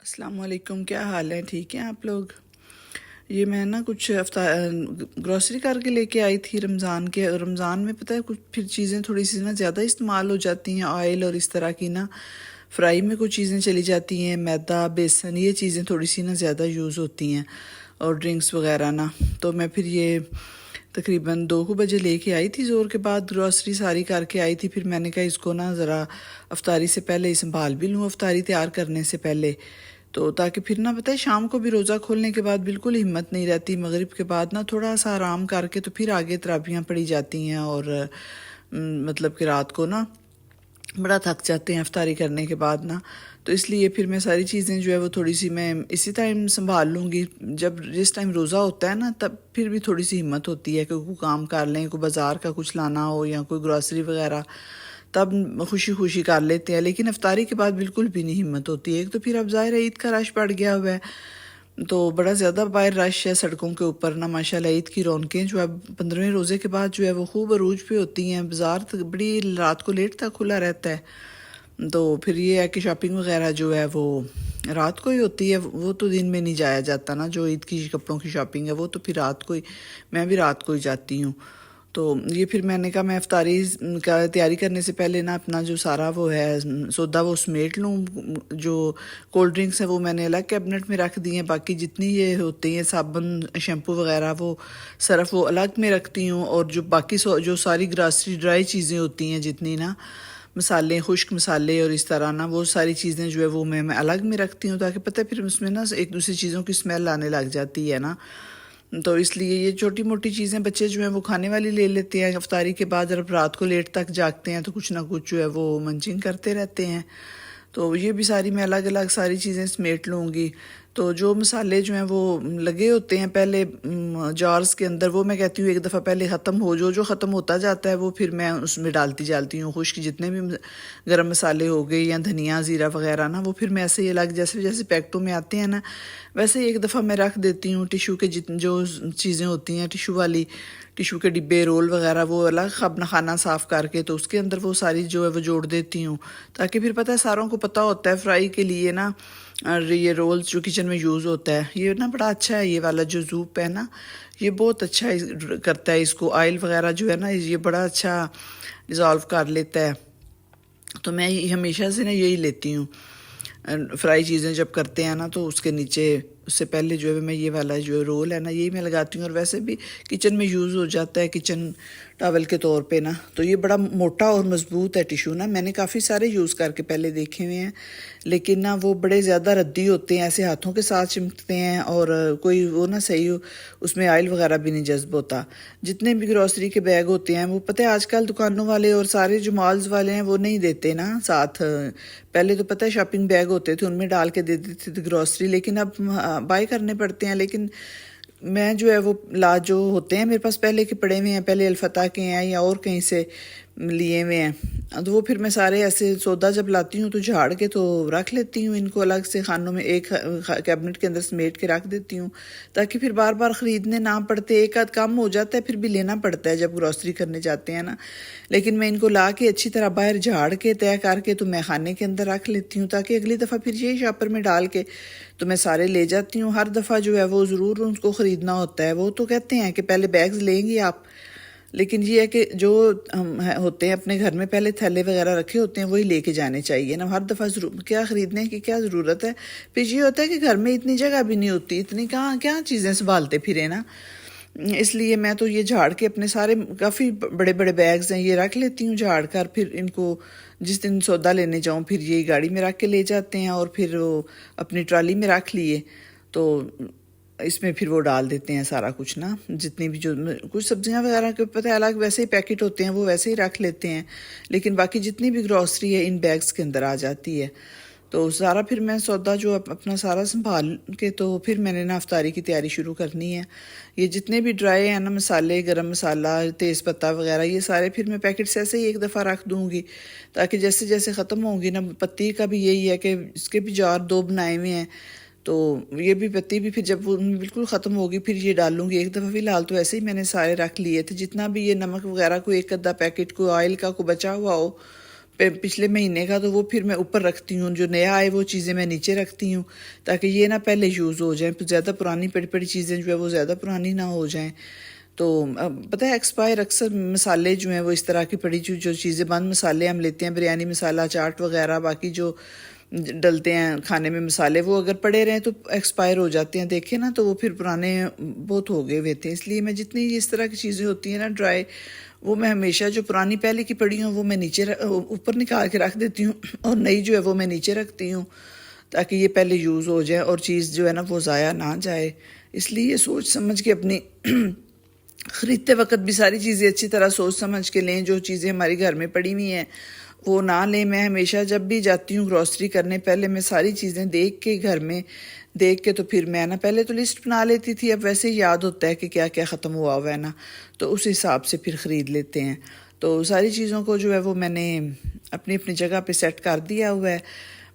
अस्सलाम वालेकुम, क्या हाल है? ठीक हैं आप लोग? ये मैं ना कुछ हफ्ता ग्रॉसरी करके लेके आई थी रमज़ान में। पता है कुछ फिर चीज़ें थोड़ी सी ना ज़्यादा इस्तेमाल हो जाती हैं, ऑयल और इस तरह की ना फ्राई में कुछ चीज़ें चली जाती हैं, मैदा बेसन ये चीज़ें थोड़ी सी ना ज़्यादा यूज़ होती हैं और ड्रिंक्स वगैरह ना। तो मैं फिर ये तकरीबन 2 बजे लेके आई थी, ज़ोर के बाद ग्रॉसरी सारी करके आई थी। फिर मैंने कहा इसको ना ज़रा अफ्तारी से पहले ही संभाल भी लूँ, अफ्तारी तैयार करने से पहले, तो ताकि फिर ना पता है शाम को भी रोज़ा खोलने के बाद बिल्कुल हिम्मत नहीं रहती, मगरिब के बाद ना थोड़ा सा आराम करके तो फिर आगे तराबियाँ पड़ी जाती हैं और मतलब कि रात को ना बड़ा थक जाते हैं अफ्तारी करने के बाद ना। तो इसलिए फिर मैं सारी चीज़ें जो है वो थोड़ी सी मैं इसी टाइम संभाल लूँगी। जब जिस टाइम रोज़ा होता है ना तब फिर भी थोड़ी सी हिम्मत होती है कि कोई काम कर लें, कोई बाज़ार का कुछ लाना हो या कोई ग्रॉसरी वगैरह, तब खुशी खुशी कर लेते हैं। लेकिन अफ्तारी के बाद बिल्कुल भी नहीं हिम्मत होती है। एक तो फिर अब ज़ाहिर है ईद का रश बढ़ गया हुआ है, तो बड़ा ज़्यादा बाहर रश है सड़कों के ऊपर ना। माशाल्लाह ईद की रौनकें जो है 15वें रोज़े के बाद जो है वो खूब अरूज पे होती हैं। बाज़ार तक बड़ी रात को लेट तक खुला रहता है। तो फिर ये है कि शॉपिंग वगैरह जो है वो रात को ही होती है, वो तो दिन में नहीं जाया जाता ना। जो ईद की कपड़ों की शॉपिंग है वो तो फिर रात को ही, मैं भी रात को ही जाती हूँ। तो ये फिर मैंने कहा मैं अफ्तारी का तैयारी करने से पहले ना अपना जो सारा वो है सौदा वो समेट लूँ। जो कोल्ड ड्रिंक्स है वो मैंने अलग कैबिनेट में रख दी हैं, बाकी जितनी ये होती हैं साबुन शैम्पू वगैरह वो सर्फ वो अलग में रखती हूँ। और जो बाकी जो सारी ग्रासरी ड्राई चीज़ें होती हैं जितनी ना, मसाले खुश्क मसाले और इस तरह ना, वो सारी चीज़ें जो है वो मैं अलग में रखती हूँ, ताकि पता है फिर उसमें ना एक दूसरी चीज़ों की स्मेल आने लग जाती है ना। तो इसलिए ये छोटी मोटी चीज़ें बच्चे जो हैं वो खाने वाली ले लेते हैं अफ्तारी के बाद। जब रात को लेट तक जागते हैं तो कुछ ना कुछ जो है वो मंचिंग करते रहते हैं। तो ये भी सारी मैं अलग अलग सारी चीज़ें समेट लूँगी। तो जो मसाले जो हैं वो लगे होते हैं पहले जार्स के अंदर, वो मैं कहती हूँ एक दफ़ा पहले ख़त्म हो, जो ख़त्म होता जाता है वो फिर मैं उसमें डालती जाती हूँ। खुश्क जितने भी गरम मसाले हो गए या धनिया ज़ीरा वगैरह ना, वो फिर मैं ऐसे ही अलग जैसे जैसे पैकेटों में आते हैं ना वैसे ही एक दफ़ा मैं रख देती हूँ। टिशू के जो चीज़ें होती हैं टिशू वाली, टिशू के डिब्बे रोल वगैरह वो अलग अपना खाना साफ़ करके तो उसके अंदर वो सारी जो है वो जोड़ देती हूँ, ताकि फिर पता है सारों को पता होता है फ्राई के लिए ना। और ये रोल्स जो किचन में यूज़ होता है ये ना बड़ा अच्छा है, ये वाला जो जूप है ना ये बहुत अच्छा करता है इसको। ऑयल वगैरह जो है ना ये बड़ा अच्छा डिज़ोल्व कर लेता है। तो मैं हमेशा से ना यही लेती हूँ। फ्राई चीज़ें जब करते हैं ना तो उसके नीचे उससे पहले जो है मैं ये वाला जो रोल है ना यही मैं लगाती हूँ। और वैसे भी किचन में यूज़ हो जाता है किचन टॉवल के तौर पे ना। तो ये बड़ा मोटा और मज़बूत है टिशू ना, मैंने काफ़ी सारे यूज़ करके पहले देखे हुए हैं, लेकिन ना वो बड़े ज़्यादा रद्दी होते हैं, ऐसे हाथों के साथ चिमटते हैं और कोई वो ना सही हो, उसमें ऑयल वगैरह भी नहीं जज्ब होता। जितने भी ग्रॉसरी के बैग होते हैं वो पता है आजकल दुकानों वाले और सारे जो मॉल्स वाले हैं वो नहीं देते ना साथ। पहले तो पता है शॉपिंग बैग होते थे उनमें डाल के दे देते थे ग्रॉसरी, लेकिन अब बाय करने पड़ते हैं। लेकिन मैं जो है वो जो होते हैं मेरे पास पहले के पड़े हुए हैं, पहले अलफता के हैं या और कहीं से लिए हुए हैं, तो वो फिर मैं सारे ऐसे सौदा जब लाती हूँ तो झाड़ के तो रख लेती हूँ इनको अलग से खानों में, एक कैबिनेट के अंदर समेट के रख देती हूँ, ताकि फिर बार बार ख़रीदने ना पड़ते। एक आध काम हो जाता है फिर भी लेना पड़ता है जब ग्रॉसरी करने जाते हैं ना। लेकिन मैं इनको ला के अच्छी तरह बाहर झाड़ के तय करके तो मैं खाने के अंदर रख लेती हूँ, ताकि अगली दफ़ा फिर यही शॉपर में डाल के तो मैं सारे ले जाती हूँ। हर दफ़ा जो है वो ज़रूर उनको ख़रीदना होता है। वो तो कहते हैं कि पहले बैग्स लेंगे आप, लेकिन ये है कि जो हम होते हैं अपने घर में पहले थैले वगैरह रखे होते हैं वही लेके जाने चाहिए ना। हर दफ़ा क्या ख़रीदने की क्या ज़रूरत है। फिर ये होता है कि घर में इतनी जगह भी नहीं होती, इतनी कहाँ क्या चीज़ें संभालते फिरे ना। इसलिए मैं तो ये झाड़ के अपने सारे काफ़ी बड़े बड़े बैग्स हैं ये रख लेती हूँ झाड़ कर। फिर इनको जिस दिन सौदा लेने जाऊँ फिर यही गाड़ी में रख के ले जाते हैं और फिर वो अपनी ट्राली में रख लिए तो इसमें फिर वो डाल देते हैं सारा कुछ ना। जितनी भी जो कुछ सब्जियां वगैरह के पता है अलग वैसे ही पैकेट होते हैं वो वैसे ही रख लेते हैं, लेकिन बाकी जितनी भी ग्रॉसरी है इन बैग्स के अंदर आ जाती है। तो सारा फिर मैं सौदा जो अपना सारा संभाल के तो फिर मैंने ना अफ्तारी की तैयारी शुरू करनी है। ये जितने भी ड्राई हैं ना मसाले, गरम मसाला, तेज़पत्ता वगैरह, ये सारे फिर मैं पैकेट्स ऐसे ही एक दफ़ा रख दूँगी, ताकि जैसे जैसे ख़त्म होंगी ना। पत्ती का भी यही है कि इसके भी जार 2 बनाए हुए हैं, तो ये भी पत्ती भी फिर जब वो बिल्कुल ख़त्म होगी फिर ये डालूंगी एक दफ़ा। फ़िलहाल तो ऐसे ही मैंने सारे रख लिए थे। जितना भी ये नमक वगैरह को एक अद्धा पैकेट को ऑयल का को बचा हुआ हो पिछले महीने का, तो वो फिर मैं ऊपर रखती हूँ, जो नया आए वो चीज़ें मैं नीचे रखती हूँ ताकि ये ना पहले यूज़ हो जाएं, ज़्यादा पुरानी पड़ी पड़ी चीज़ें जो है वो ज़्यादा पुरानी ना हो जाएं। तो पता है एक्सपायर अक्सर मसाले जो हैं वो इस तरह की पड़ी जो चीज़ें, बंद मसाले हम लेते हैं, बिरयानी मसाला, चाट वगैरह, बाकी जो डलते हैं खाने में मसाले, वो अगर पड़े रहें तो एक्सपायर हो जाते हैं, देखें ना, तो वो फिर पुराने बहुत हो गए हुए थे। इसलिए मैं जितनी इस तरह की चीज़ें होती हैं ना ड्राई, वो मैं हमेशा जो पुरानी पहले की पड़ी हूँ वो मैं नीचे ऊपर निकाल के रख देती हूँ और नई जो है वो मैं नीचे रखती हूँ ताकि ये पहले यूज़ हो जाए और चीज़ जो है ना वो ज़ाया ना जाए। इसलिए ये सोच समझ के अपनी ख़रीदते वक्त भी सारी चीज़ें अच्छी तरह सोच समझ के लें। जो चीज़ें हमारे घर में पड़ी हुई हैं वो ना लें। मैं हमेशा जब भी जाती हूँ ग्रॉसरी करने, पहले मैं सारी चीज़ें देख के, घर में देख के, तो फिर मैं ना पहले तो लिस्ट बना लेती थी, अब वैसे ही याद होता है कि क्या क्या ख़त्म हुआ है ना, तो उस हिसाब से फिर ख़रीद लेते हैं। तो सारी चीज़ों को जो है वो मैंने अपनी अपनी जगह पे सेट कर दिया हुआ है।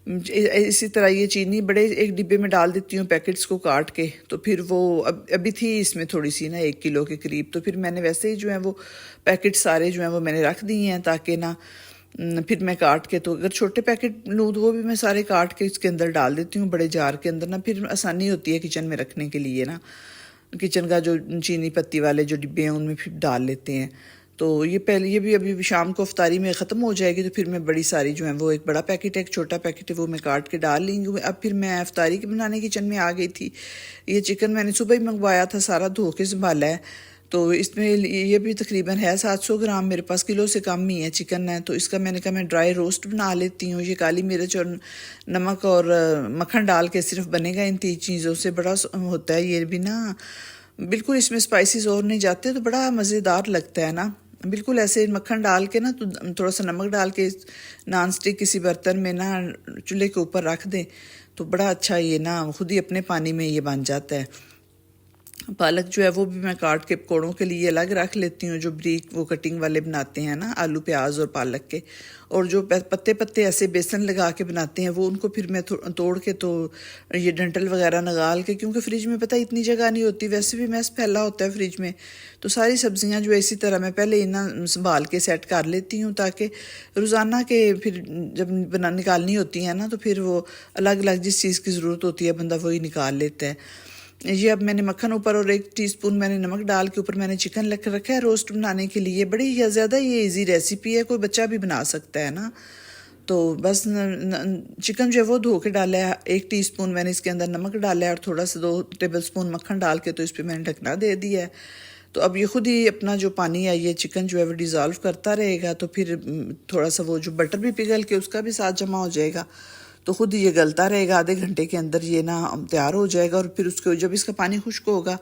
इसी तरह ये चीनी बड़े एक डिब्बे में डाल देती हूँ पैकेट्स को काट के, तो फिर वो अभी थी इसमें थोड़ी सी ना 1 किलो के करीब, तो फिर मैंने वैसे ही जो है वो पैकेट सारे जो हैं वो मैंने रख दिए हैं ताकि ना फिर मैं काट के, तो अगर छोटे पैकेट लूँ तो वो भी मैं सारे काट के इसके अंदर डाल देती हूँ बड़े जार के अंदर ना, फिर आसानी होती है किचन में रखने के लिए ना। किचन का जो चीनी पत्ती वाले जो डिब्बे हैं उनमें फिर डाल लेते हैं। तो ये पहले ये भी अभी शाम को अफ्तारी में ख़त्म हो जाएगी, तो फिर मैं बड़ी सारी जो है वो, एक बड़ा पैकेट है, एक छोटा पैकेट है, वो मैं काट के डाल लेंगी। अब फिर मैं अफ्तारी के बनाने किचन में आ गई थी। ये चिकन मैंने सुबह ही मंगवाया था, सारा धो के संभाला है, तो इसमें ये भी तकरीबन है 700 ग्राम, मेरे पास किलो से कम ही है चिकन है। तो इसका मैंने कहा मैं ड्राई रोस्ट बना लेती हूँ। ये काली मिर्च और नमक और मक्खन डाल के सिर्फ बनेगा इन 3 चीज़ों से, बड़ा होता है ये भी ना, बिल्कुल इसमें स्पाइसेस और नहीं जाते, तो बड़ा मज़ेदार लगता है ना। बिल्कुल ऐसे मक्खन डाल के ना, तो थोड़ा सा नमक डाल के नॉन स्टिक किसी बर्तन में ना चूल्हे के ऊपर रख दें, तो बड़ा अच्छा ये ना खुद ही अपने पानी में ये बन जाता है। पालक जो है वो भी मैं काट के पकौड़ों के लिए अलग रख लेती हूँ, जो ब्रीक वो कटिंग वाले बनाते हैं ना, आलू प्याज और पालक के, और जो पत्ते पत्ते ऐसे बेसन लगा के बनाते हैं वो, उनको फिर मैं तोड़ के, तो ये डंठल वगैरह निकाल के, क्योंकि फ्रिज में पता इतनी जगह नहीं होती, वैसे भी मैस फैला होता है फ्रिज में, तो सारी सब्जियां जो है इसी तरह मैं पहले इन्हें संभाल के सेट कर लेती हूँ ताकि रोज़ाना के फिर जब निकालनी होती है ना, तो फिर वो अलग अलग जिस चीज़ की ज़रूरत होती है बंदा वही निकाल लेता है। ये अब मैंने मक्खन ऊपर और 1 टीस्पून मैंने नमक डाल के ऊपर मैंने चिकन रख रखा है रोस्ट बनाने के लिए। बड़ी ज़्यादा ये इजी रेसिपी है, कोई बच्चा भी बना सकता है ना। तो बस चिकन जो है वो धो के डाला है, 1 टीस्पून मैंने इसके अंदर नमक डाला है और थोड़ा सा 2 टेबलस्पून मक्खन डाल के तो इस पर मैंने ढकना दे दिया है। तो अब ये खुद ही अपना जो पानी है ये चिकन जो है वो डिज़ोल्व करता रहेगा, तो फिर थोड़ा सा वो जो बटर भी पिघल के उसका भी साथ जमा हो जाएगा, तो खुद ये गलता रहेगा। आधे घंटे के अंदर ये ना तैयार हो जाएगा, और फिर उसको जब इसका पानी खुश्क होगा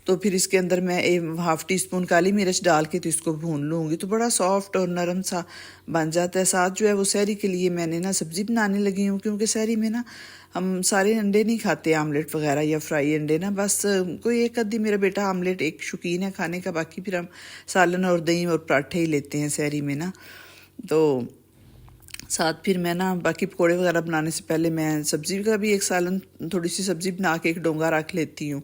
तो फिर इसके अंदर मैं 1/2 टीस्पून काली मिर्च डाल के तो इसको भून लूँगी, तो बड़ा सॉफ्ट और नरम सा बन जाता है। साथ जो है वो सहरी के लिए मैंने ना सब्ज़ी बनाने लगी हूँ, क्योंकि सहरी में ना हम सारे अंडे नहीं खाते, आमलेट वगैरह या फ्राई अंडे ना, बस कोई एक आधी, मेरा बेटा आमलेट एक शौकीन है खाने का, बाकी फिर हम सालन और दही और पराठे ही लेते हैं सहरी में ना। तो साथ फिर मैं ना बाकी पकोड़े वगैरह बनाने से पहले मैं सब्ज़ी का भी एक सालन, थोड़ी सी सब्ज़ी बना के एक डोंगा रख लेती हूँ।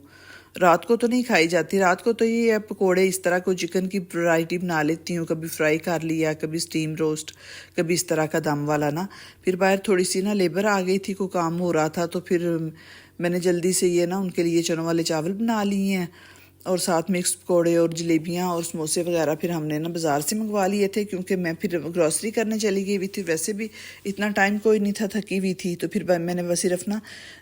रात को तो नहीं खाई जाती, रात को तो ये पकोड़े इस तरह को चिकन की वैरायटी बना लेती हूँ, कभी फ्राई कर लिया, कभी स्टीम रोस्ट, कभी इस तरह का दम वाला ना। फिर बाहर थोड़ी सी ना लेबर आ गई थी, को काम हो रहा था, तो फिर मैंने जल्दी से ये ना उनके लिए चनों वाले चावल बना लिए हैं, और साथ मिक्स पकौड़े और जलेबियाँ और समोसे वगैरह फिर हमने ना बाज़ार से मंगवा लिए थे, क्योंकि मैं फिर ग्रॉसरी करने चली गई हुई थी। वैसे भी इतना टाइम कोई नहीं था, थकी हुई थी, तो फिर मैंने बस सिर्फ ना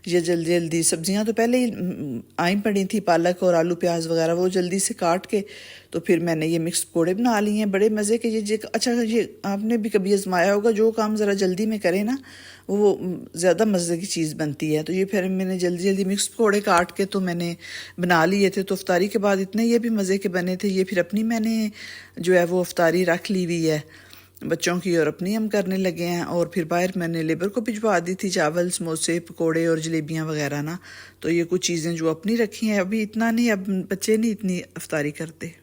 ये जल्दी जल्दी सब्जियां तो पहले ही आई पड़ी थी, पालक और आलू प्याज वगैरह, वो जल्दी से काट के तो फिर मैंने ये मिक्स पकौड़े बना लिए हैं। बड़े मज़े के ये अच्छा, ये आपने भी कभी आजमाया होगा, जो काम ज़रा जल्दी में करें ना वो ज़्यादा मज़े की चीज़ बनती है। तो ये फिर मैंने जल्दी जल्दी मिक्स पकौड़े काट के तो मैंने बना लिए थे, तो अफ्तारी के बाद इतने ये भी मज़े के बने थे। ये फिर अपनी मैंने जो है वो अफ्तारी रख ली हुई है बच्चों की, और अपनी हम करने लगे हैं। और फिर बाहर मैंने लेबर को भिजवा दी थी चावल, समोसे, पकोड़े और जलेबियाँ वगैरह ना। तो ये कुछ चीज़ें जो अपनी रखी हैं, अभी इतना नहीं, अब बच्चे नहीं इतनी अफ्तारी करते।